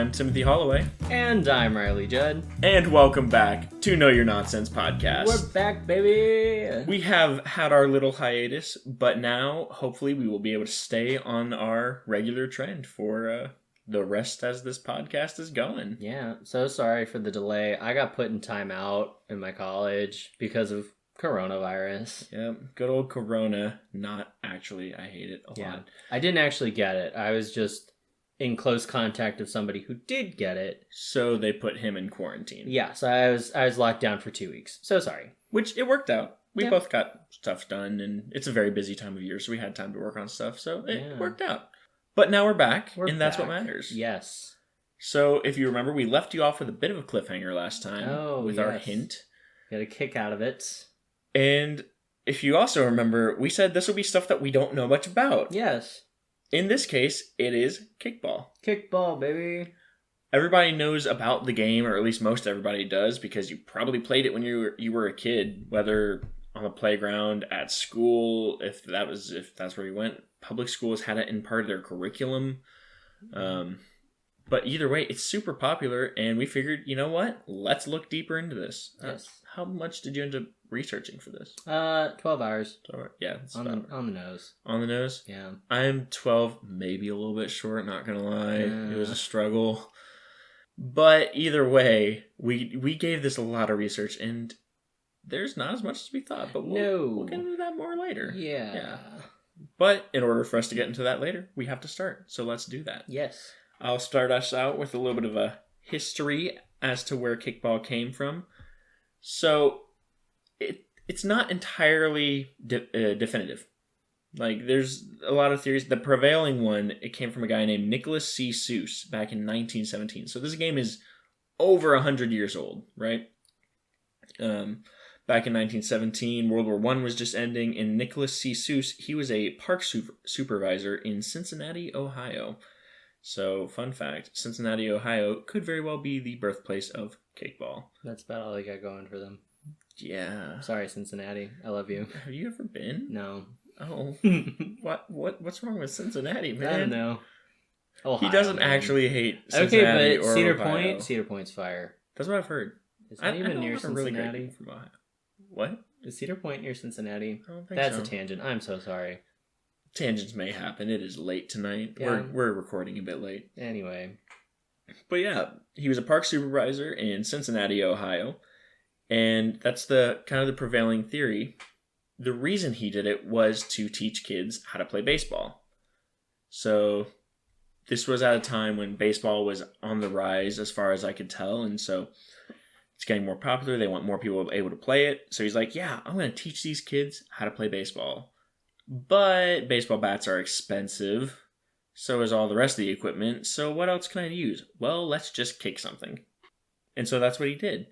I'm Timothy Holloway. And I'm Riley Judd. And welcome back to Know Your Nonsense podcast. We're back, baby! We have had our little hiatus, but now, hopefully, we will be able to stay on our regular trend for the rest as this podcast is going. Yeah, so sorry for the delay. I got put in timeout in my college because of coronavirus. Yep, good old Corona. Not actually, I hate it a lot. I didn't actually get it. I was just in close contact with somebody who did get it. So they put him in quarantine. Yeah, so I was locked down for 2 weeks. So sorry. Which, it worked out. We both got stuff done, and it's a very busy time of year, so we had time to work on stuff, so it worked out. But now we're back, and that's what matters. Yes. So, if you remember, we left you off with a bit of a cliffhanger last time with our hint. Got a kick out of it. And if you also remember, we said this will be stuff that we don't know much about. Yes. In this case, it is Kickball. Kickball, baby. Everybody knows about the game, or at least most everybody does, because you probably played it when you were a kid, whether on the playground, at school, if that's where you went. Public schools had it in part of their curriculum. But either way, it's super popular, and we figured, you know what? Let's look deeper into this. Yes. How much did you end up researching for this? 12 hours. Yeah. On the nose. On the nose? Yeah. I'm 12, maybe a little bit short, not gonna lie. It was a struggle. But either way, we gave this a lot of research, and there's not as much as we thought, but we'll get into that more later. Yeah. But in order for us to get into that later, we have to start. So let's do that. Yes. I'll start us out with a little bit of a history as to where Kickball came from. So it's not entirely definitive. Like, there's a lot of theories. The prevailing one, it came from a guy named Nicholas C. Seuss back in 1917. So this game is over 100 years old, right? Back in 1917, World War I was just ending, and Nicholas C. Seuss, he was a park supervisor in Cincinnati, Ohio. So, fun fact, Cincinnati, Ohio could very well be the birthplace of Kickball. That's about all they got going for them. Yeah. Sorry, Cincinnati. I love you. Have you ever been? No. Oh. What's wrong with Cincinnati, man? I don't know. Ohio, he doesn't actually hate Cincinnati. Okay, but or Cedar Ohio. Point? Cedar Point's fire. That's what I've heard. It's not even near Cincinnati. Really from Ohio. What? Is Cedar Point near Cincinnati? I don't think That's so. a tangent. I'm so sorry. Tangents may happen. It is late tonight. Yeah. We're recording a bit late. Anyway. But yeah, he was a park supervisor in Cincinnati, Ohio. And that's the kind of the prevailing theory. The reason he did it was to teach kids how to play baseball. So this was at a time when baseball was on the rise as far as I could tell. And so it's getting more popular. They want more people able to play it. So he's like, yeah, I'm going to teach these kids how to play baseball. But baseball bats are expensive. So is all the rest of the equipment. So what else can I use? Well, let's just kick something. And so that's what he did.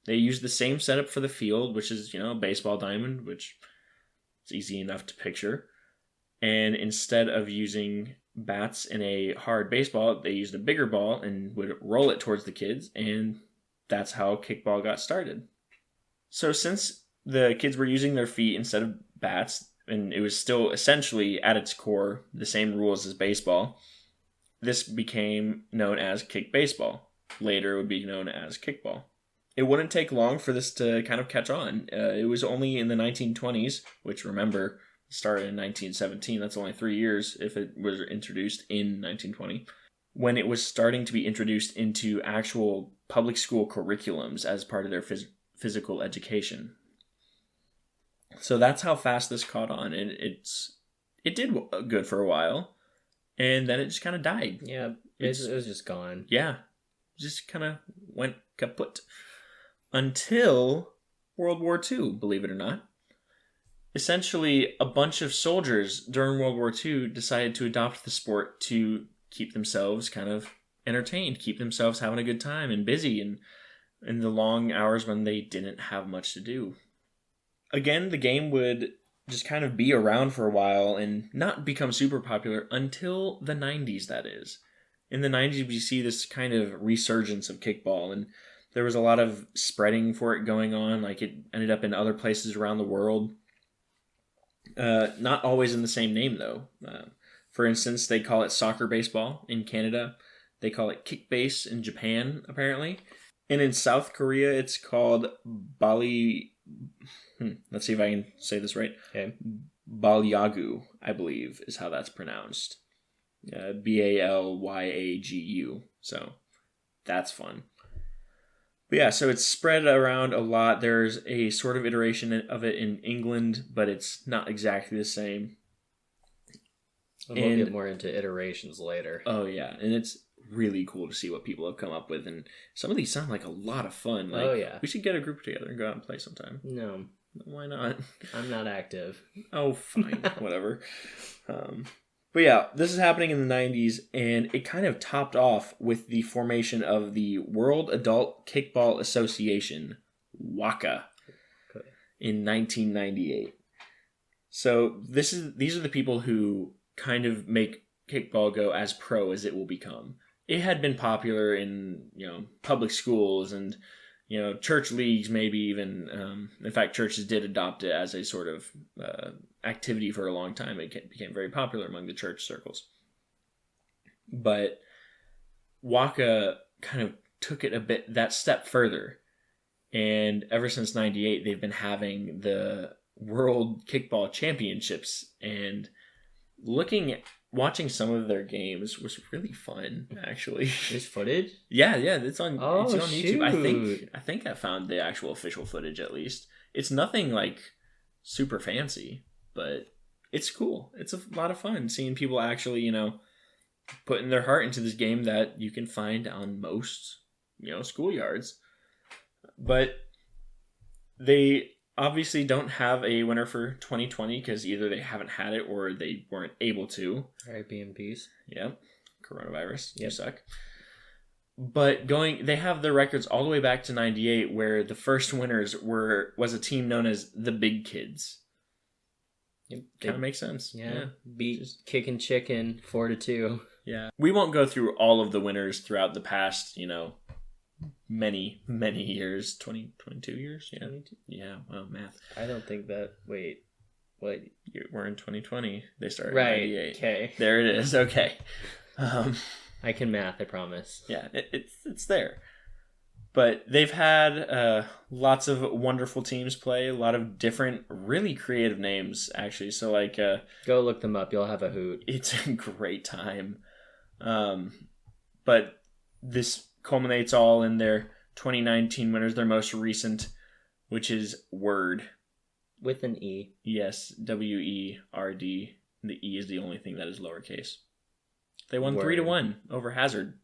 They used the same setup for the field, which is, a baseball diamond, which is easy enough to picture. And instead of using bats in a hard baseball, they used a bigger ball and would roll it towards the kids. And that's how Kickball got started. So since the kids were using their feet instead of bats, and it was still essentially at its core the same rules as baseball, this became known as kick baseball. Later it would be known as Kickball. It wouldn't take long for this to kind of catch on. It was only in the 1920s, which, remember, started in 1917. That's only 3 years if it was introduced in 1920. When it was starting to be introduced into actual public school curriculums as part of their physical education. So that's how fast this caught on, and it did good for a while, and then it just kind of died. Yeah, it was just gone. Yeah, just kind of went kaput. Until World War II, believe it or not. Essentially, a bunch of soldiers during World War II decided to adopt the sport to keep themselves kind of entertained, keep themselves having a good time and busy in the long hours when they didn't have much to do. Again, the game would just kind of be around for a while and not become super popular until the 90s, that is. In the 90s, we see this kind of resurgence of Kickball, and there was a lot of spreading for it going on. Like, it ended up in other places around the world. Not always in the same name, though. For instance, they call it soccer baseball in Canada. They call it kickbase in Japan, apparently. And in South Korea, it's called Bali... let's see if I can say this right. Okay. Balyagu, I believe, is how that's pronounced. Balyagu. So that's fun. But yeah, so it's spread around a lot. There's a sort of iteration of it in England, but it's not exactly the same. And we'll get more into iterations later. Oh, yeah. And it's really cool to see what people have come up with. And some of these sound like a lot of fun. Like, oh, yeah. We should get a group together and go out and play sometime. No. Why not? I'm not active. Oh, fine. Whatever. But yeah, this is happening in the 90s, and it kind of topped off with the formation of the World Adult Kickball Association, WACA, in 1998. So these are the people who kind of make kickball go as pro as it will become. It had been popular in, public schools and, church leagues, maybe even. In fact, churches did adopt it as a sort of activity for a long time. It became very popular among the church circles. But WACA kind of took it that step further. And ever since 98, they've been having the World Kickball Championships. And watching some of their games was really fun, actually. There's footage? Yeah, it's on shoot. YouTube. I think I found the actual official footage at least. It's nothing like super fancy, but it's cool. It's a lot of fun seeing people actually, putting their heart into this game that you can find on most, schoolyards. But they obviously don't have a winner for 2020 because either they haven't had it or they weren't able to. R.I.P. in peace. Yeah. Coronavirus. Yep. You suck. But they have their records all the way back to 98 where the first winners was a team known as the Big Kids. Yep. Kind of makes sense. Yeah. Beat Kickin' Chicken 4-2. Yeah. We won't go through all of the winners throughout the past, many years. 22 years? Yeah. 22? Yeah. Well, math. I don't think that. Wait. What? We're in 2020. They started right. in 98. Okay. There it is. Okay. I can math, I promise. Yeah, it's there. But they've had lots of wonderful teams play, a lot of different, really creative names, actually. So, go look them up. You'll have a hoot. It's a great time. But this culminates all in their 2019 winners, their most recent, which is Word. With an E. Yes, W-E-R-D. The E is the only thing that is lowercase. They won Word. 3-1 over Hazard.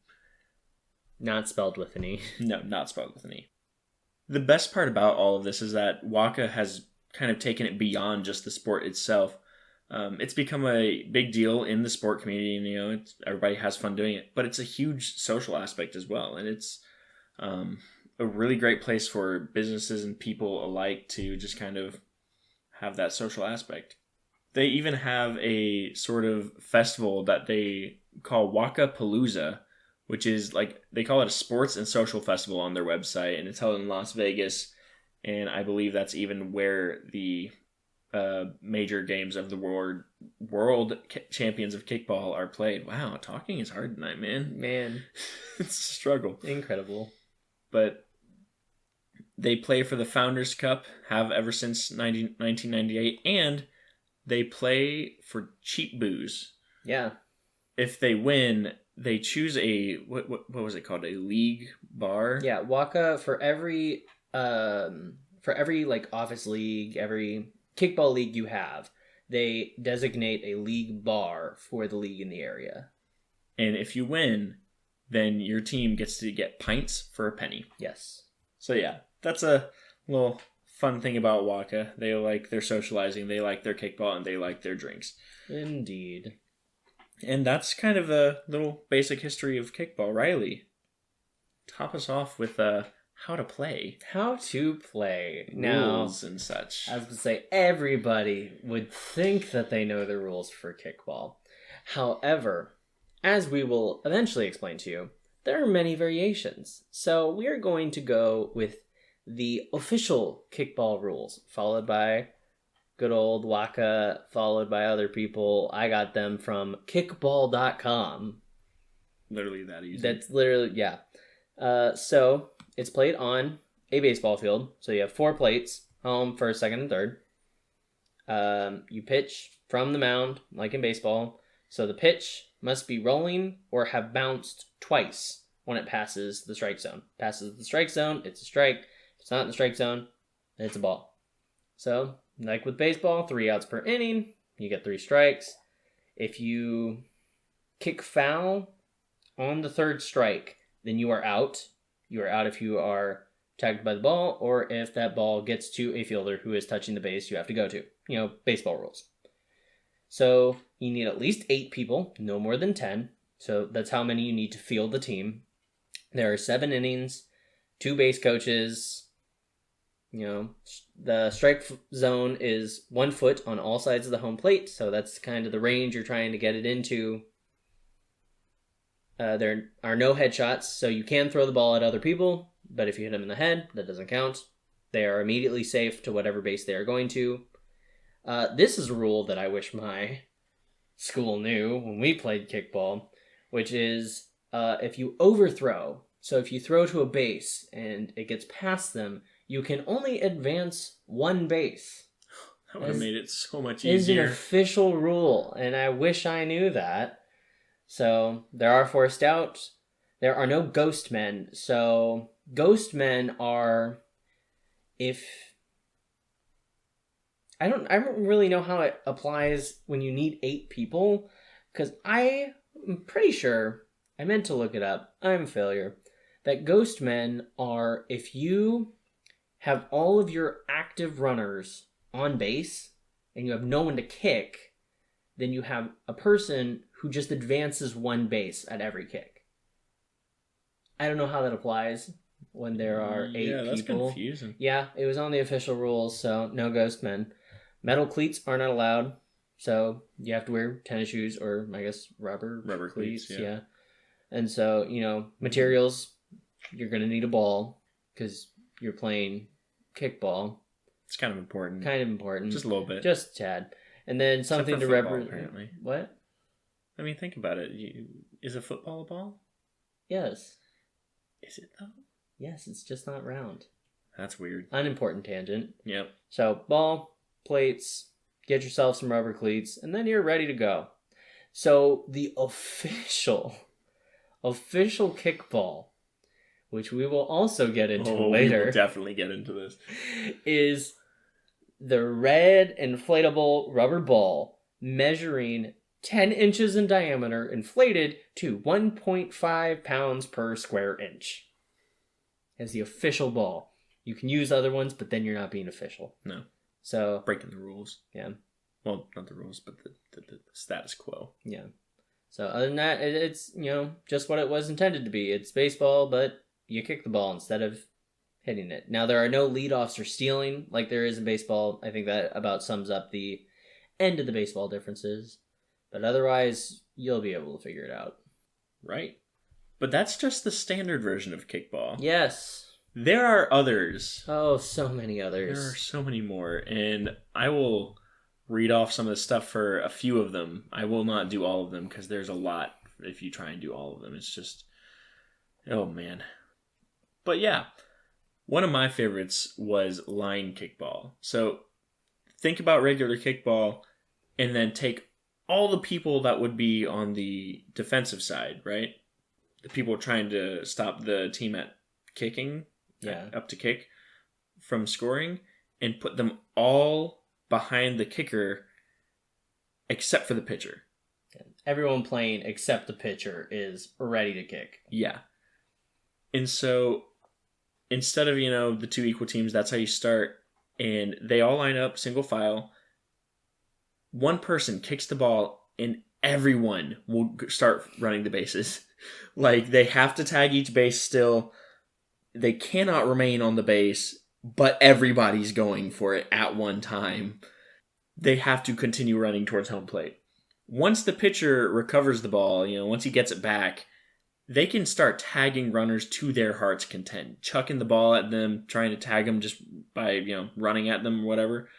Not spelled with an E. No, not spelled with an E. The best part about all of this is that WACA has kind of taken it beyond just the sport itself. It's become a big deal in the sport community, and everybody has fun doing it. But it's a huge social aspect as well, and it's a really great place for businesses and people alike to just kind of have that social aspect. They even have a sort of festival that they call Waka Palooza, which is they call it a sports and social festival on their website, and it's held in Las Vegas, and I believe that's even where the major games of the world champions of kickball are played. Wow, talking is hard tonight, man. It's a struggle. Incredible. But they play for the Founders Cup, have ever since 1998, and they play for cheap booze. Yeah. If they win, they choose a what was it called? A league bar? Yeah, WACA for every office league, every kickball league you have, they designate a league bar for the league in the area. And if you win, then your team gets to get pints for a penny. Yes. So yeah, that's a little fun thing about WACA. They like their socializing, they like their kickball, and they like their drinks. Indeed. And that's kind of a little basic history of kickball. Riley, top us off with how to play. How to play. Rules and such. I was going to say, everybody would think that they know the rules for kickball. However, as we will eventually explain to you, there are many variations. So we are going to go with the official kickball rules, followed by good old WACA, followed by other people. I got them from kickball.com. literally that easy. That's literally, yeah. So it's played on a baseball field. So you have 4 plates, home, first, second, and third. You pitch from the mound, like in baseball. So the pitch must be rolling or have bounced twice when it passes the strike zone. Passes the strike zone, it's a strike. If it's not in the strike zone, it's a ball. So, like with baseball, 3 outs per inning, you get 3 strikes. If you kick foul on the 3rd strike, then you are out. You are out if you are tagged by the ball, or if that ball gets to a fielder who is touching the base you have to go to. Baseball rules. So you need at least 8 people, no more than 10. So that's how many you need to field the team. There are 7 innings, 2 base coaches. The strike zone is 1 foot on all sides of the home plate. So that's kind of the range you're trying to get it into. There are no headshots, so you can throw the ball at other people, but if you hit them in the head, that doesn't count. They are immediately safe to whatever base they are going to. This is a rule that I wish my school knew when we played kickball, which is if you overthrow, so if you throw to a base and it gets past them, you can only advance 1 base. That would have made it so much Is an easier. official rule, and I wish I knew that. So there are forced outs. There are no ghost men. So ghost men are I don't really know how it applies when you need 8 people, because I'm pretty sure, I meant to look it up, I'm a failure, that ghost men are if you have all of your active runners on base and you have no one to kick, then you have a person who just advances 1 base at every kick. I don't know how that applies when there are 8 people. Yeah, that's confusing. Yeah, it was on the official rules, so no ghost men. Metal cleats are not allowed, so you have to wear tennis shoes or, I guess, rubber cleats. Yeah. And so, materials, you're going to need a ball because you're playing kickball. It's kind of important. Just a little bit. Just a tad. And then something to represent. Apparently. What? I mean, think about it. Is a football a ball? Yes. Is it though? Yes, it's just not round. That's weird. Unimportant tangent. Yep. So, ball, plates, get yourself some rubber cleats, and then you're ready to go. So, the official kickball, which we will also get into later. We will definitely get into this. Is the red inflatable rubber ball measuring 10 inches in diameter, inflated to 1.5 pounds per square inch. As the official ball. You can use other ones, but then you're not being official. No. So breaking the rules. Yeah. Well, not the rules, but the status quo. Yeah. So other than that, it's, just what it was intended to be. It's baseball, but you kick the ball instead of hitting it. Now, there are no leadoffs or stealing like there is in baseball. I think that about sums up the end of the baseball differences. But otherwise, you'll be able to figure it out. Right. But that's just the standard version of kickball. Yes. There are others. Oh, so many others. There are so many more. And I will read off some of the stuff for a few of them. I will not do all of them because there's a lot if you try and do all of them. It's just, oh man. But yeah, one of my favorites was line kickball. So think about regular kickball and then take all the people that would be on the defensive side, right? The people trying to stop the team at kicking, up to kick from scoring, and put them all behind the kicker except for the pitcher. Everyone playing except the pitcher is ready to kick. Yeah. And so instead of, the 2 equal teams, that's how you start. And they all line up single file. One person kicks the ball and everyone will start running the bases. Like, they have to tag each base still. They cannot remain on the base, but everybody's going for it at one time. They have to continue running towards home plate. Once the pitcher recovers the ball, once he gets it back, they can start tagging runners to their heart's content. Chucking the ball at them, trying to tag them just by, running at them or whatever.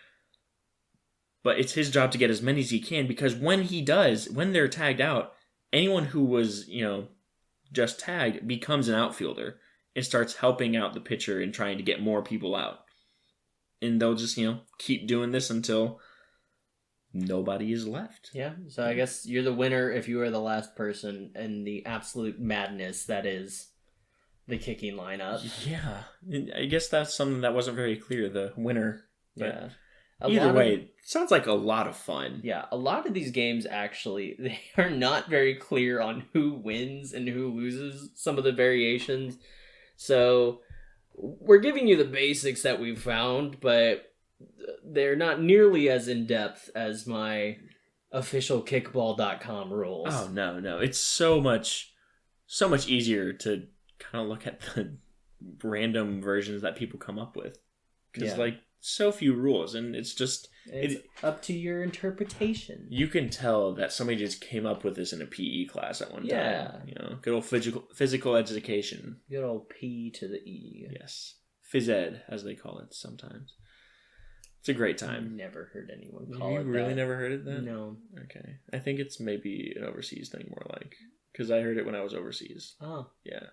But it's his job to get as many as he can, because when they're tagged out, anyone who was, just tagged becomes an outfielder and starts helping out the pitcher and trying to get more people out. And they'll just, keep doing this until nobody is left. Yeah, so I guess you're the winner if you are the last person in the absolute madness that is the kicking lineup. Yeah, I guess that's something that wasn't very clear, the winner. Yeah. Either way, it sounds like a lot of fun. Yeah, a lot of these games actually, they are not very clear on who wins and who loses some of the variations. So we're giving you the basics that we've found, but they're not nearly as in-depth as my official kickball.com rules. Oh, no. It's so much easier to kind of look at the random versions that people come up with. Because, so few rules, and it's just... It's up to your interpretation. You can tell that somebody just came up with this in a PE class at one time. Good old physical education. Good old P to the E. Yes. Phys ed, as they call it sometimes. It's a great time. I've never heard anyone call it that. You really never heard it then? No. Okay. I think it's maybe an overseas thing more like. Because I heard it when I was overseas. Oh. Yeah.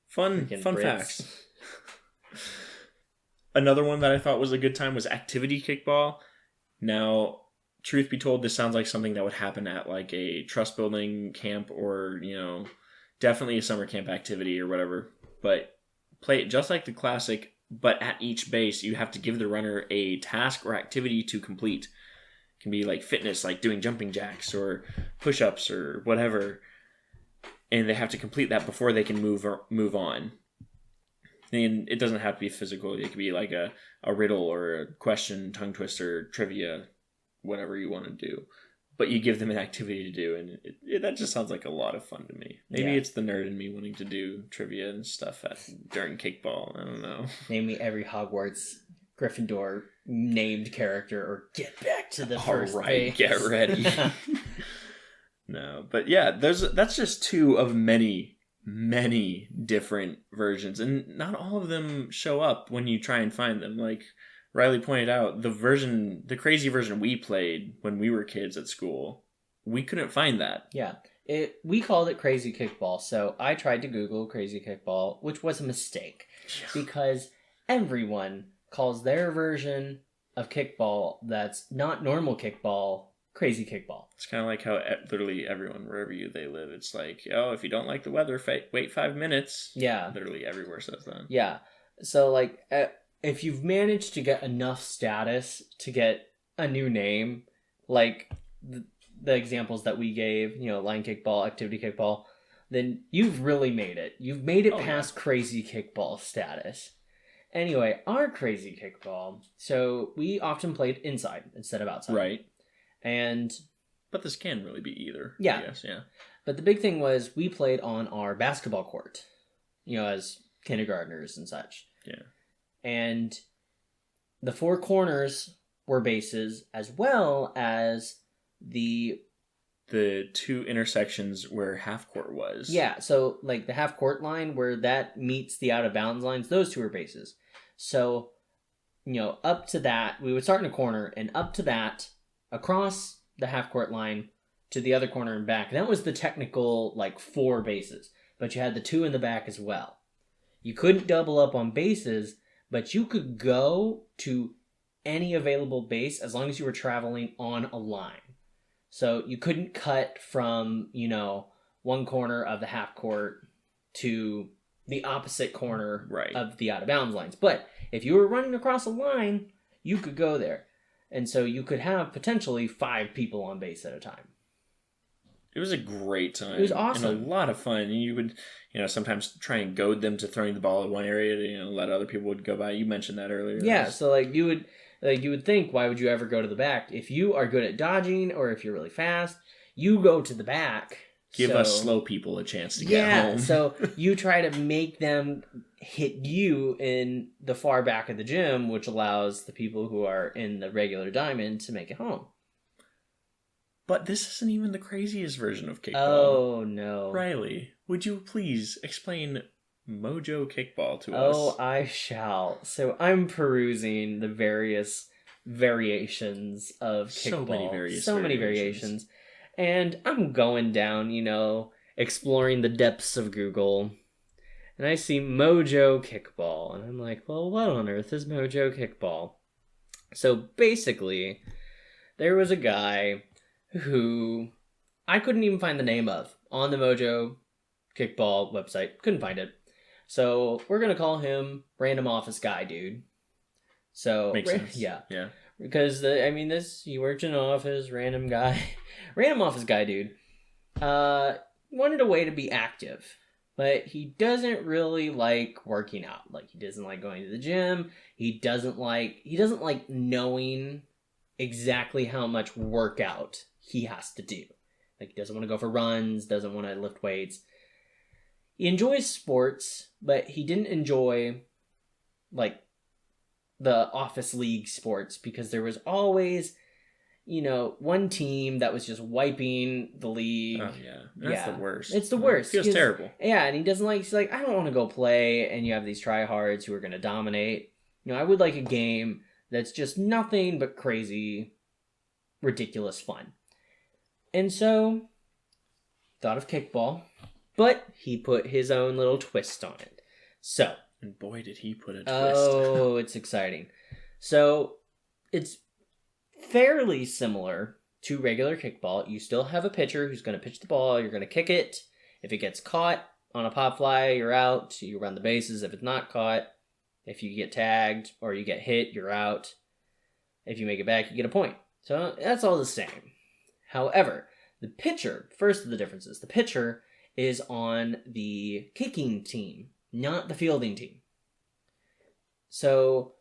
Fun Brits. facts. Another one that I thought was a good time was activity kickball. Now, truth be told, this sounds like something that would happen at like a trust building camp or, definitely a summer camp activity or whatever. But play it just like the classic, but at each base, you have to give the runner a task or activity to complete. It can be like fitness, like doing jumping jacks or push-ups or whatever. And they have to complete that before they can move on. And it doesn't have to be physical. It could be like a riddle or a question, tongue twister, trivia, whatever you want to do. But you give them an activity to do, and that just sounds like a lot of fun to me. Maybe it's the nerd in me wanting to do trivia and stuff during kickball. I don't know. Name me every Hogwarts Gryffindor named character, or get back to the first base. Get ready. No, but yeah, that's just two of many different versions, and not all of them show up when you try and find them. Like Riley pointed out, the crazy version we played when we were kids at school, we couldn't find that. Yeah, we called it Crazy Kickball, so I tried to Google Crazy Kickball, which was a mistake, because everyone calls their version of kickball that's not normal kickball Crazy Kickball. It's kind of like how literally everyone, wherever they live, it's like, if you don't like the weather, wait 5 minutes. Yeah. Literally everywhere says that. Yeah. So, like, if you've managed to get enough status to get a new name, like the examples that we gave, line kickball, activity kickball, then you've really made it. You've made it past Crazy Kickball status. Anyway, our Crazy Kickball, so we often played inside instead of outside. Right. But this can really be either. Yeah. I guess, yeah. But the big thing was we played on our basketball court, as kindergartners and such. Yeah. And the four corners were bases, as well as the two intersections where half court was. Yeah, so like the half court line where that meets the out of bounds lines, those two are bases. So, up to that, we would start in a corner, and up to that, across the half-court line to the other corner and back. That was the technical, 4 bases. But you had the 2 in the back as well. You couldn't double up on bases, but you could go to any available base as long as you were traveling on a line. So you couldn't cut from, one corner of the half-court to the opposite corner of the out-of-bounds lines. But if you were running across a line, you could go there. And so you could have potentially 5 people on base at a time. It was a great time. It was awesome. And a lot of fun. And you would, sometimes try and goad them to throwing the ball at one area to, let other people would go by. You mentioned that earlier. Yeah, so you would think, why would you ever go to the back? If you are good at dodging or if you're really fast, you go to the back. Give us slow people a chance to get home. Yeah, so you try to make them hit you in the far back of the gym, which allows the people who are in the regular diamond to make it home. But this isn't even the craziest version of kickball. Oh, no. Riley, would you please explain Mojo Kickball to us? Oh, I shall. So I'm perusing the various variations of kickball. So many variations. And I'm going down, exploring the depths of Google, and I see Mojo Kickball, and I'm like, well, what on earth is Mojo Kickball? So basically, there was a guy who I couldn't even find the name of on the Mojo Kickball website. Couldn't find it. So we're going to call him Random Office Guy Dude. So Makes sense. Yeah. Yeah. Because, he worked in an office, random guy. Random Office Guy Dude. Wanted a way to be active. But he doesn't really like working out. Like, he doesn't like going to the gym. He doesn't like knowing exactly how much workout he has to do. Like, he doesn't want to go for runs, doesn't want to lift weights. He enjoys sports, but he didn't enjoy, like, the office league sports because there was always, one team that was just wiping the league. Oh, yeah. That's the worst. It's the worst. It feels terrible. Yeah, and he's like, I don't want to go play, and you have these tryhards who are going to dominate. I would like a game that's just nothing but crazy, ridiculous fun. And so, thought of Kickball, but he put his own little twist on it. So, and boy, did he put a twist. Oh, it's exciting. So, it's fairly similar to regular Kickball. You still have a pitcher who's going to pitch the ball. You're going to kick it. If it gets caught on a pop fly, you're out. You run the bases. If it's not caught, if you get tagged or you get hit, you're out. If you make it back, you get a point. So, that's all the same. However, the pitcher, first of the differences, the pitcher is on the kicking team, not the fielding team. So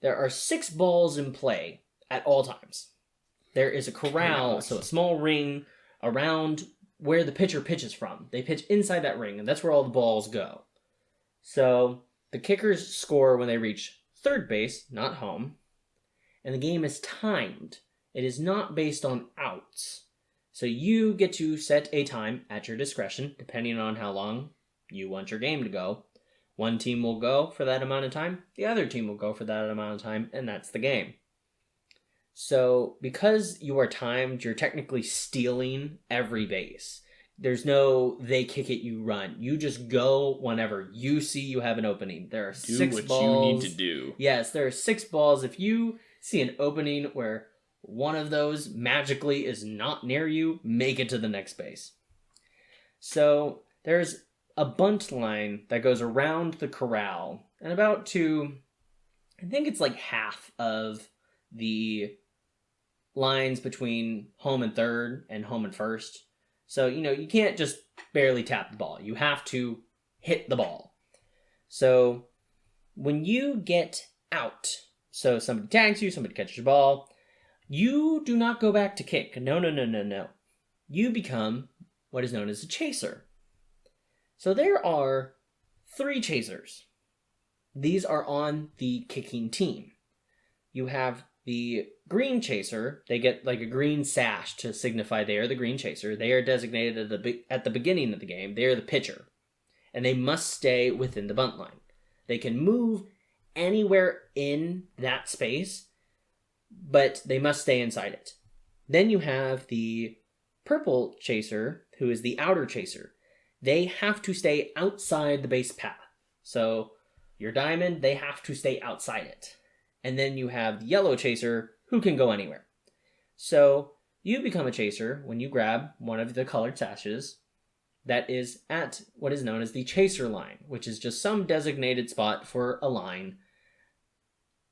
there are 6 balls in play at all times. There is a corral, so a small ring around where the pitcher pitches from. They pitch inside that ring, and that's where all the balls go. So the kickers score when they reach third base, not home, and the game is timed. It is not based on outs. So you get to set a time at your discretion, depending on how long you want your game to go. One team will go for that amount of time, the other team will go for that amount of time, and that's the game. So because you are timed, you're technically stealing every base. There's no they kick it, you run. You just go whenever you see you have an opening. There are 6 balls. Do what you need to do. Yes, there are 6 balls. If you see an opening where one of those magically is not near you, make it to the next base. So there's a bunt line that goes around the corral and about to, I think it's like half of the lines between home and third and home and first. So, you can't just barely tap the ball. You have to hit the ball. So when you get out, so somebody tags you, somebody catches your ball, you do not go back to kick. No. You become what is known as a chaser. So there are 3 chasers. These are on the kicking team. You have the green chaser. They get like a green sash to signify they are the green chaser. They are designated at the beginning of the game. They are the pitcher. And they must stay within the bunt line. They can move anywhere in that space, but they must stay inside it. Then you have the purple chaser, who is the outer chaser. They have to stay outside the base path. So your diamond, they have to stay outside it. And then you have the yellow chaser, who can go anywhere. So you become a chaser when you grab one of the colored sashes that is at what is known as the chaser line, which is just some designated spot for a line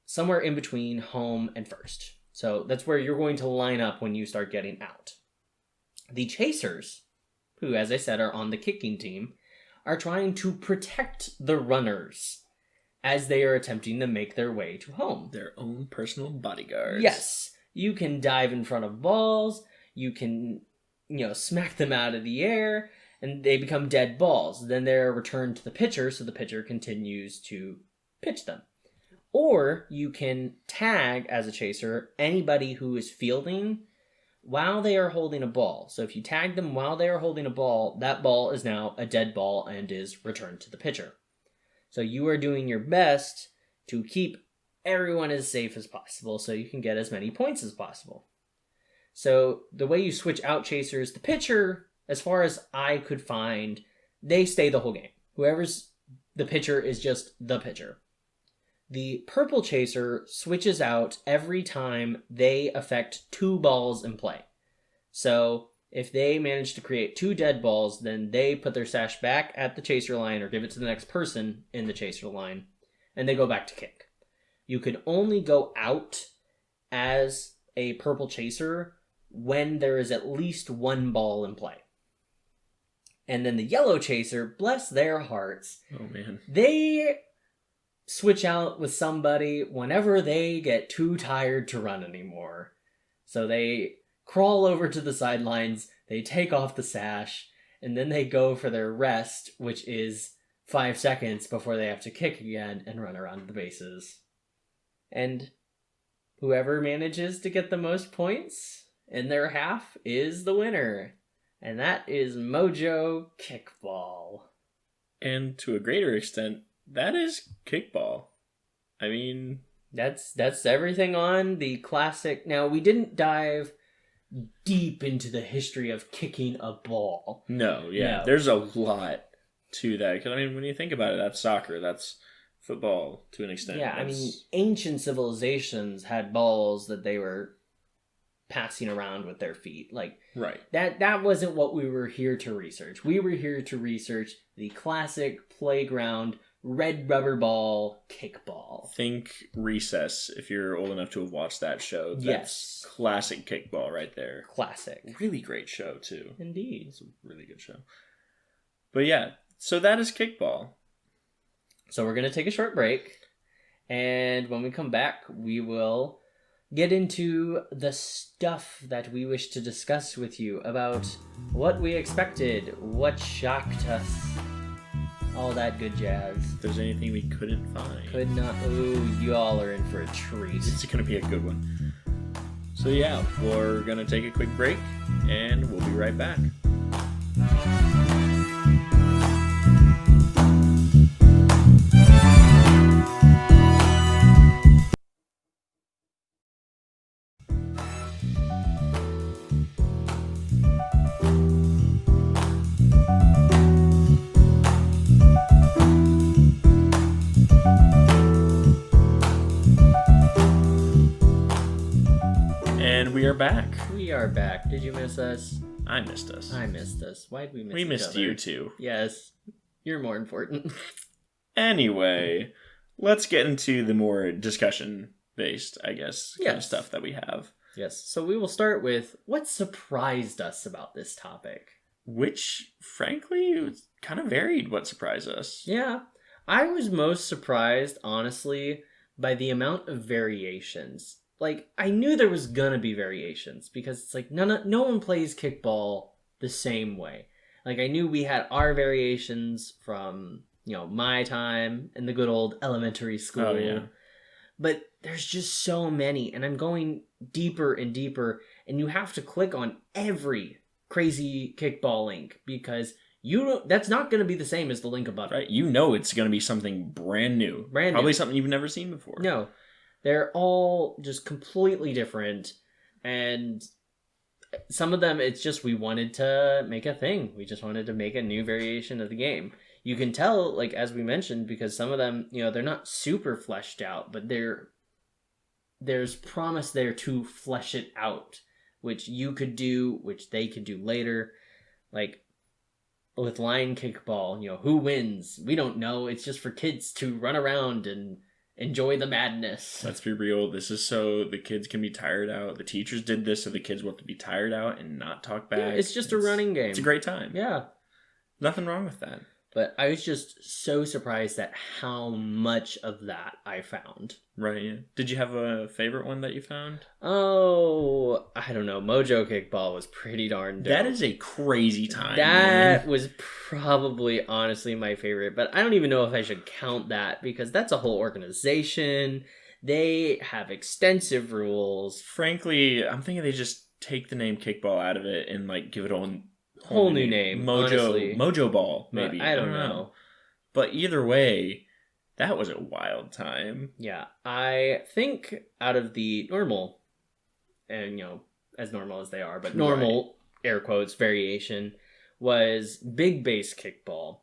somewhere in between home and first. So that's where you're going to line up when you start getting out. The chasers, who, as I said, are on the kicking team, are trying to protect the runners as they are attempting to make their way to home. Their own personal bodyguards. Yes. You can dive in front of balls. You can, smack them out of the air, and they become dead balls. Then they're returned to the pitcher, so the pitcher continues to pitch them. Or you can tag, as a chaser, anybody who is fielding while they are holding a ball. So if you tag them while they are holding a ball, that ball is now a dead ball and is returned to the pitcher. So you are doing your best to keep everyone as safe as possible so you can get as many points as possible. So the way you switch out chasers, the pitcher as far as I could find, they stay the whole game. Whoever's the pitcher is just the pitcher. The purple chaser switches out every time they affect 2 balls in play. So if they manage to create 2 dead balls, then they put their sash back at the chaser line or give it to the next person in the chaser line, and they go back to kick. You can only go out as a purple chaser when there is at least 1 ball in play. And then the yellow chaser, bless their hearts, oh man, they switch out with somebody whenever they get too tired to run anymore. So they crawl over to the sidelines, they take off the sash, and then they go for their rest, which is 5 seconds before they have to kick again and run around the bases. And whoever manages to get the most points in their half is the winner. And that is Mojo Kickball. And to a greater extent, that is Kickball. I mean, that's everything on the classic. Now, we didn't dive deep into the history of kicking a ball. No. There's a lot to that. Because, I mean, when you think about it, that's soccer. That's football to an extent. Yeah, I mean, ancient civilizations had balls that they were passing around with their feet. Like, right. That wasn't what we were here to research. We were here to research the classic playground red rubber ball kickball. Think Recess if you're old enough to have watched that show. That's yes. Classic kickball right there. Classic. Really great show too. Indeed. It's a really good show. But yeah, so that is Kickball. So we're going to take a short break. And when we come back, we will get into the stuff that we wish to discuss with you about what we expected, what shocked us, all that good jazz. If there's anything we couldn't find. Could not. Ooh, you all are in for a treat. It's going to be a good one. So yeah, we're going to take a quick break, and we'll be right back. We are back. We are back. Did you miss us? I missed us. I missed us. Why'd we miss We each missed other? you too. Yes. You're more important. Anyway, let's get into the more discussion-based, I guess, kind of Yes. stuff that we have. Yes. So we will start with what surprised us about this topic. Which, frankly, kind of varied what surprised us. Yeah. I was most surprised, honestly, by the amount of variations. Like, I knew there was gonna be variations because it's like no one plays kickball the same way. Like, I knew we had our variations from, my time in the good old elementary school. Oh, yeah. But there's just so many, and I'm going deeper and deeper, and you have to click on every crazy kickball link because that's not going to be the same as the link above. Right? You know it's going to be something brand new. Probably something you've never seen before. No. They're all just completely different, and some of them, it's just we wanted to make a thing. We just wanted to make a new variation of the game. You can tell, like, as we mentioned, because some of them, they're not super fleshed out, but there's promise there to flesh it out, which you could do, which they could do later. Like, with line kickball, who wins? We don't know. It's just for kids to run around and enjoy the madness. Let's be real. This is so the kids can be tired out. The teachers did this so the kids want to be tired out and not talk back. Yeah, it's just a running game. It's a great time. Yeah. Nothing wrong with that. But I was just so surprised at how much of that I found. Right, yeah. Did you have a favorite one that you found? Oh, I don't know. Mojo Kickball was pretty darn dope. That is a crazy time. That was probably, honestly, my favorite. But I don't even know if I should count that because that's a whole organization. They have extensive rules. Frankly, I'm thinking they just take the name Kickball out of it and, like, give it a whole new name. Honestly. Mojo Ball, maybe. I don't know. But either way, that was a wild time. Yeah, I think out of the normal, and as normal as they are, but normal, air quotes, variation, was big base kickball,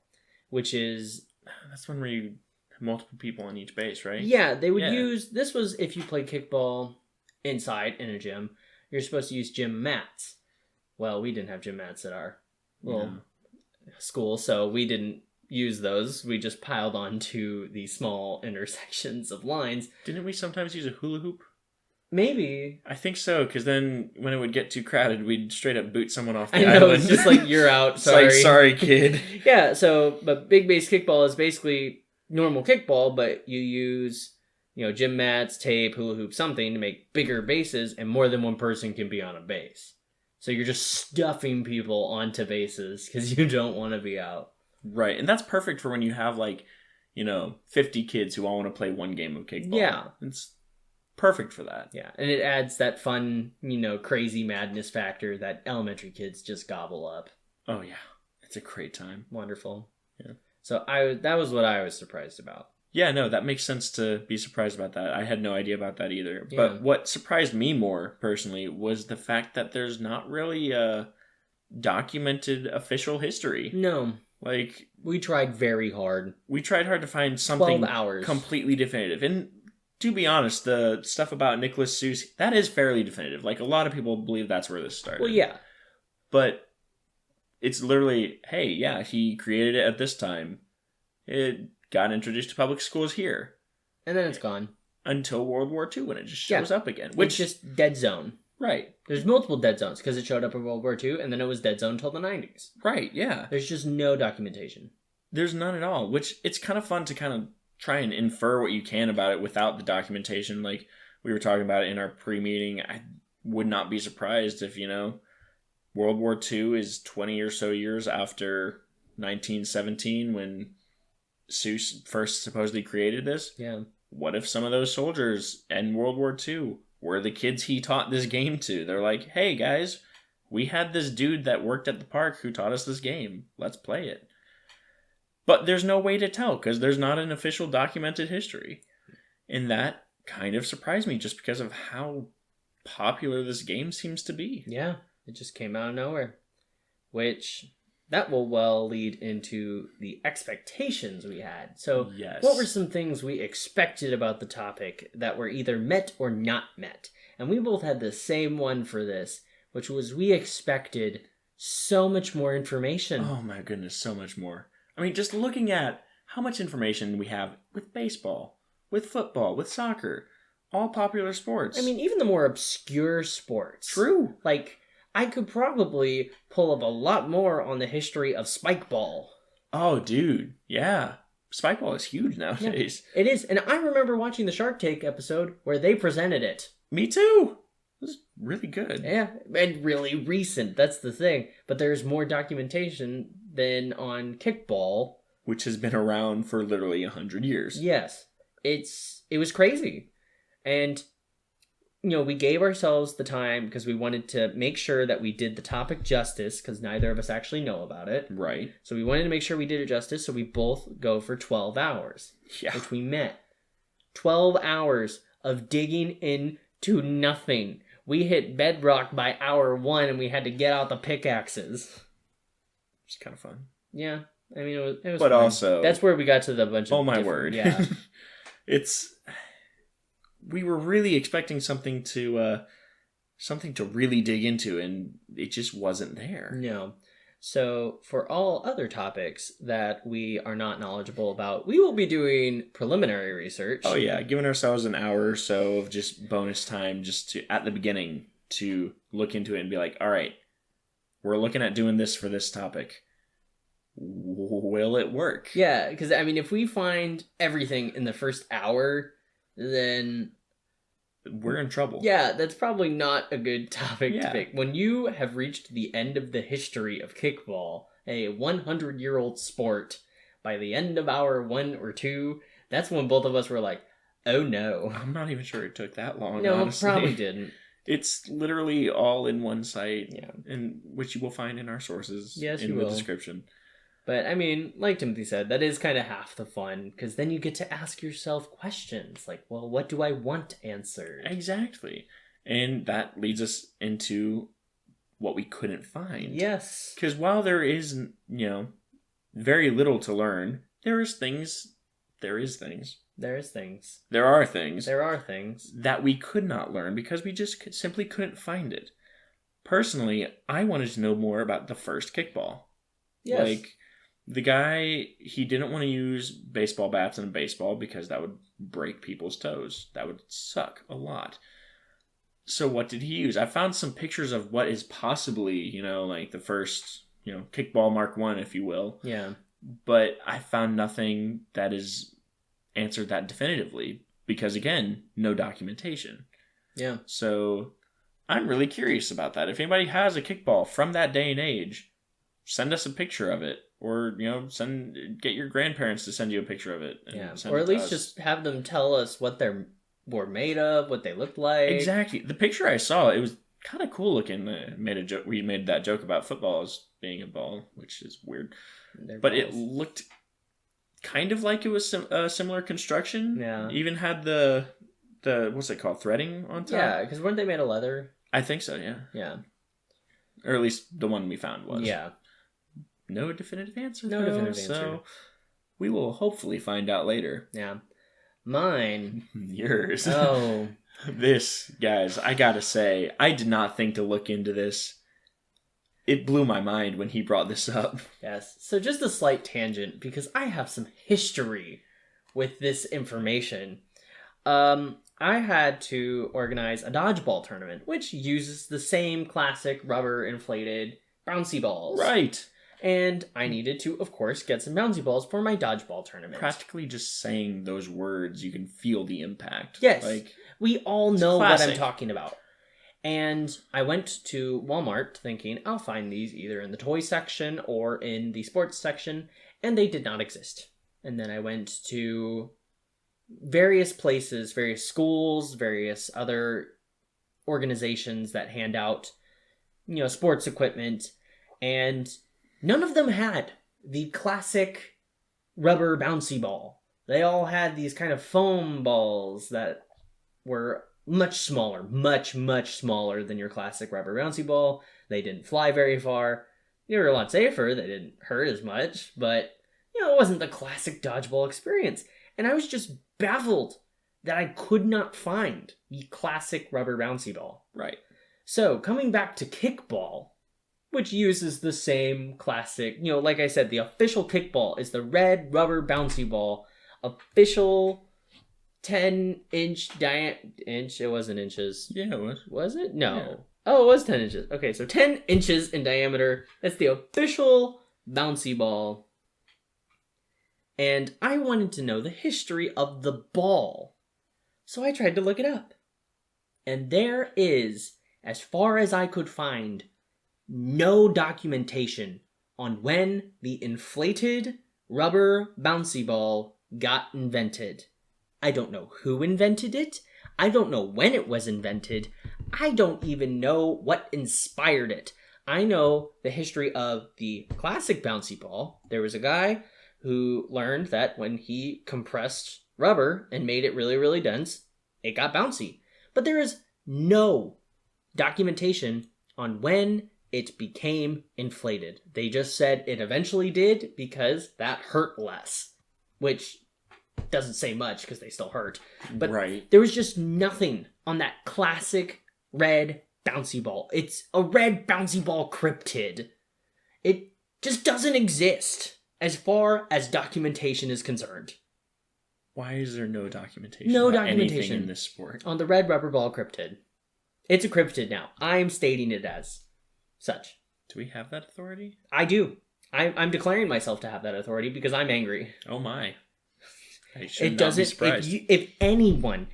which is... That's one where you have multiple people on each base, right? Yeah, they would use... This was if you played kickball inside in a gym. You're supposed to use gym mats. Well, we didn't have gym mats at our little school, so we didn't use those. We just piled onto the small intersections of lines. Didn't we sometimes use a hula hoop? Maybe. I think so, because then when it would get too crowded, we'd straight up boot someone off the I know, island. it's just like, you're out, sorry. It's like, sorry, kid. Yeah, so, but big base kickball is basically normal kickball, but you use, gym mats, tape, hula hoop, something to make bigger bases, and more than one person can be on a base. So you're just stuffing people onto bases because you don't want to be out. Right, and that's perfect for when you have 50 kids who all want to play one game of kickball. Yeah. It's perfect for that. Yeah, and it adds that fun, crazy madness factor that elementary kids just gobble up. Oh yeah, it's a great time. Wonderful. Yeah. So that was what I was surprised about. Yeah, no, that makes sense to be surprised about that. I had no idea about that either. Yeah. But what surprised me more, personally, was the fact that there's not really a documented official history. No. We tried very hard. We tried hard to find something 12 hours. Completely definitive. And to be honest, the stuff about Nicholas Seuss, that is fairly definitive. A lot of people believe that's where this started. Well, yeah. But it's literally, hey, yeah, he created it at this time. It got introduced to public schools here. And then it's gone. Until World War II, when it just shows up again. Which is just dead zone. Right. There's multiple dead zones, because it showed up in World War II, and then it was dead zone until the 90s. Right, yeah. There's just no documentation. There's none at all, which it's kind of fun to kind of try and infer what you can about it without the documentation. Like we were talking about it in our pre-meeting, I would not be surprised if, World War II is 20 or so years after 1917 when Seuss first supposedly created this. Yeah. What if some of those soldiers in World War II were the kids he taught this game to? They're like, hey guys, we had this dude that worked at the park who taught us this game. Let's play it. But there's no way to tell because there's not an official documented history. And that kind of surprised me just because of how popular this game seems to be. Yeah, it just came out of nowhere. Which, that will well lead into the expectations we had. So, yes. What were some things we expected about the topic that were either met or not met? And we both had the same one for this, which was we expected so much more information. Oh my goodness, so much more. I mean, just looking at how much information we have with baseball, with football, with soccer, all popular sports. I mean, even the more obscure sports. True. I could probably pull up a lot more on the history of spikeball. Oh, dude. Yeah. Spikeball is huge nowadays. Yeah, it is. And I remember watching the Shark Tank episode where they presented it. Me too. It was really good. Yeah, and really recent. That's the thing. But there's more documentation than on Kickball, which has been around for literally 100 years. Yes. It was crazy. And we gave ourselves the time because we wanted to make sure that we did the topic justice because neither of us actually know about it. Right. So we wanted to make sure we did it justice, so we both go for 12 hours. Yeah. Which we met. 12 hours of digging into nothing. We hit bedrock by hour 1 and we had to get out the pickaxes. It's kind of fun. Yeah. I mean, it was but fun. Also... That's where we got to the bunch of... Oh my word. Yeah. We were really expecting something to really dig into, and it just wasn't there. No. So, for all other topics that we are not knowledgeable about, we will be doing preliminary research. Oh yeah, giving ourselves an hour or so of just bonus time just to, at the beginning, to look into it and be like, all right, we're looking at doing this for this topic. Will it work? Yeah, because, I mean, if we find everything in the first hour, then... we're in trouble. Yeah, that's probably not a good topic to Yeah. pick. When you have reached the end of the history of kickball, a 100-year-old sport, by the end of hour 1 or 2, that's when both of us were like, oh no. I'm not even sure it took that long, No, honestly. it probably didn't. It's literally all in one site, Yeah. and which you will find in our sources Yes, in you the will. description. But, I mean, like Timothy said, that is kind of half the fun, because then you get to ask yourself questions, like, well, what do I want answered? Exactly. And that leads us into what we couldn't find. Yes. Because while there is, very little to learn, there are things that we could not learn because we just simply couldn't find it. Personally, I wanted to know more about the first kickball. Yes. Like, the guy, he didn't want to use baseball bats in a baseball because that would break people's toes. That would suck a lot. So what did he use? I found some pictures of what is possibly, like the first, kickball Mark 1, if you will. Yeah. But I found nothing that is answered that definitively because, again, no documentation. Yeah. So I'm really curious about that. If anybody has a kickball from that day and age, send us a picture of it. Or, get your grandparents to send you a picture of it. Yeah. Or at least just have them tell us what they were made of, what they looked like. Exactly. The picture I saw, it was kind of cool looking. We made that joke about football as being a ball, which is weird. But it looked kind of like it was a similar construction. Yeah. Even had the what's it called, threading on top. Yeah, because weren't they made of leather? I think so. Yeah. Yeah. Or at least the one we found was. Yeah. No definitive answer. No definitive answer. So we will hopefully find out later. Yeah. Mine. Yours. Oh. This, guys, I gotta say, I did not think to look into this. It blew my mind when he brought this up. Yes. So just a slight tangent, because I have some history with this information. I had to organize a dodgeball tournament, which uses the same classic rubber inflated bouncy balls. Right. And I needed to, of course, get some bouncy balls for my dodgeball tournament. Practically just saying those words, you can feel the impact. Yes. We all know what I'm talking about. And I went to Walmart thinking, I'll find these either in the toy section or in the sports section, and they did not exist. And then I went to various places, various schools, various other organizations that hand out, sports equipment, and none of them had the classic rubber bouncy ball. They all had these kind of foam balls that were much smaller, much, much smaller than your classic rubber bouncy ball. They didn't fly very far. They were a lot safer. They didn't hurt as much, but, it wasn't the classic dodgeball experience. And I was just baffled that I could not find the classic rubber bouncy ball. Right. So, coming back to kickball, which uses the same classic, like I said, the official kickball is the red rubber bouncy ball, official 10-inch inch. It wasn't inches. Yeah, it was. Was it? No. Yeah. Oh, it was 10 inches. Okay, so 10 inches in diameter. That's the official bouncy ball. And I wanted to know the history of the ball. So I tried to look it up. And there is, as far as I could find, no documentation on when the inflated rubber bouncy ball got invented. I don't know who invented it. I don't know when it was invented. I don't even know what inspired it. I know the history of the classic bouncy ball. There was a guy who learned that when he compressed rubber and made it really, really dense, it got bouncy. But there is no documentation on when it became inflated. They just said it eventually did because that hurt less, which doesn't say much because they still hurt. But right. There was just nothing on that classic red bouncy ball. It's a red bouncy ball cryptid. It just doesn't exist as far as documentation is concerned. Why is there no documentation? No about documentation anything in this sport on the red rubber ball cryptid. It's a cryptid now. I'm stating it as such. Do we have that authority? I do. I'm declaring myself to have that authority because I'm angry. Oh my. I should not be surprised. If anyone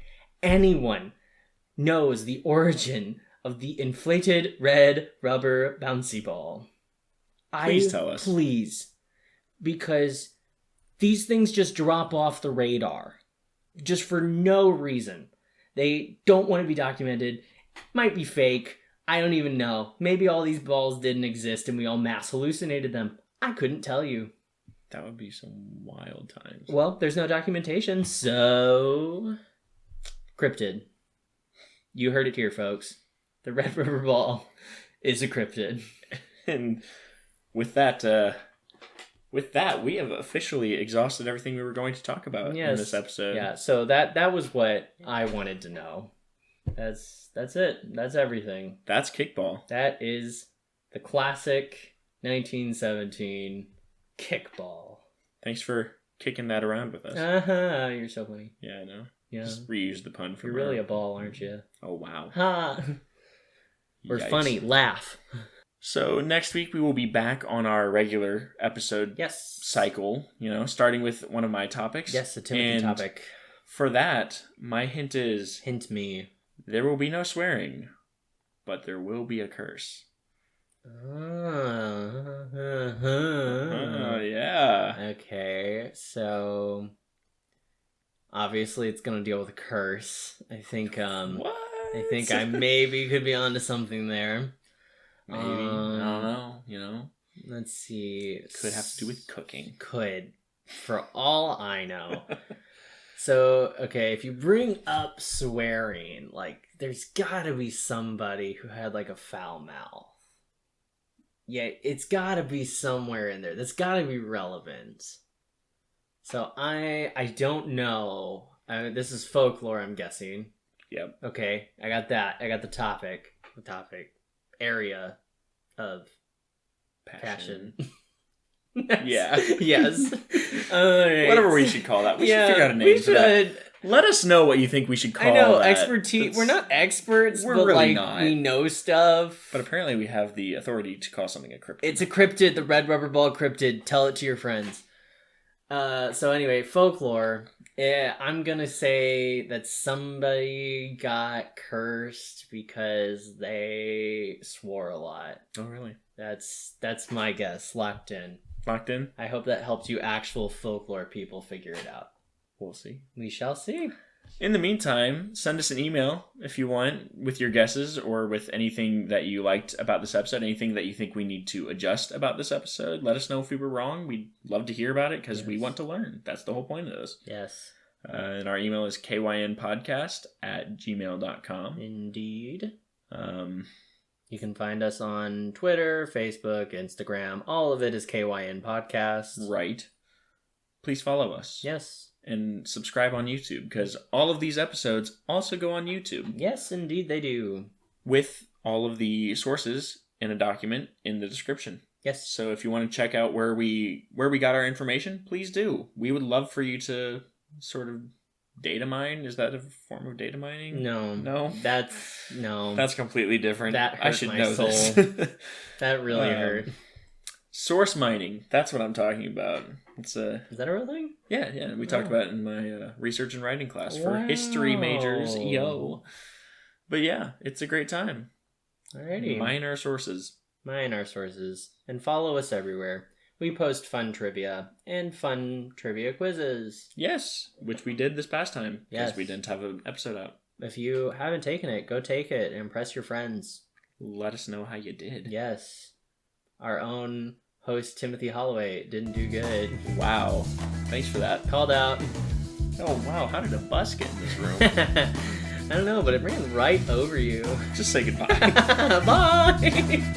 knows the origin of the inflated red rubber bouncy ball, please tell us. Please. Because these things just drop off the radar. Just for no reason. They don't want to be documented. Might be fake. I don't even know. Maybe all these balls didn't exist and we all mass hallucinated them. I couldn't tell you. That would be some wild times. Well, there's no documentation, so... Cryptid. You heard it here, folks. The red rubber ball is a cryptid. And with that, we have officially exhausted everything we were going to talk about in this episode. Yeah, so that was what I wanted to know. That's it. That's everything. That's Kickball. That is the classic 1917 Kickball. Thanks for kicking that around with us. You're so funny. Yeah, I know. Yeah. Just reuse the pun from You're really a ball, aren't you? Oh, wow. Ha! We're funny. Laugh. So next week we will be back on our regular episode cycle, starting with one of my topics. Yes, a Timothy topic. For that, my hint is... Hint me. There will be no swearing, but there will be a curse. Yeah. Okay, so... Obviously, it's going to deal with a curse. I think, What? I think I maybe could be onto something there. Maybe. I don't know, Let's see. Could have to do with cooking. Could. For all I know. So, okay, if you bring up swearing, like, there's gotta be somebody who had, like, a foul mouth. Yeah, it's gotta be somewhere in there. That's gotta be relevant. So, I don't know. This is folklore, I'm guessing. Yep. Okay, I got that. I got the topic. Area of passion. Yeah. Yes. Right. Whatever we should call that. We should figure out a name for that. Let us know what you think we should call that. I know, expertise. We're not experts, we're but really like, not. we know stuff. But apparently we have the authority to call something a cryptid. It's a cryptid, the red rubber ball cryptid. Tell it to your friends. So anyway, folklore. I'm gonna say that somebody got cursed because they swore a lot. Oh, really? That's my guess. Locked in. Locked in? I hope that helps you actual folklore people figure it out. We'll see. We shall see. In the meantime, send us an email if you want with your guesses or with anything that you liked about this episode, anything that you think we need to adjust about this episode. Let us know if we were wrong. We'd love to hear about it because we want to learn. That's the whole point of this. Yes. And our email is kynpodcast@gmail.com. Indeed. You can find us on Twitter, Facebook, Instagram. All of it is KYN Podcast. Right. Please follow us. Yes. And subscribe on YouTube, because all of these episodes also go on YouTube. Yes, indeed they do. With all of the sources in a document in the description. Yes. So if you want to check out where we got our information, please do. We would love for you to sort of data mine. Is that a form of data mining? No. That's completely different. That hurt I should my know soul. this. That really hurt. Source mining. That's what I'm talking about. Is that a real thing? Yeah. We talked about it in my research and writing class for history majors. Yo. But yeah, it's a great time. Alrighty. Mine our sources. And follow us everywhere. We post fun trivia and fun trivia quizzes. Yes, which we did this past time. Yes. Because we didn't have an episode out. If you haven't taken it, go take it and impress your friends. Let us know how you did. Yes. Our own host, Timothy Holloway, didn't do good. Wow. Thanks for that. Called out. Oh, wow. How did a bus get in this room? I don't know, but it ran right over you. Just say goodbye. Bye!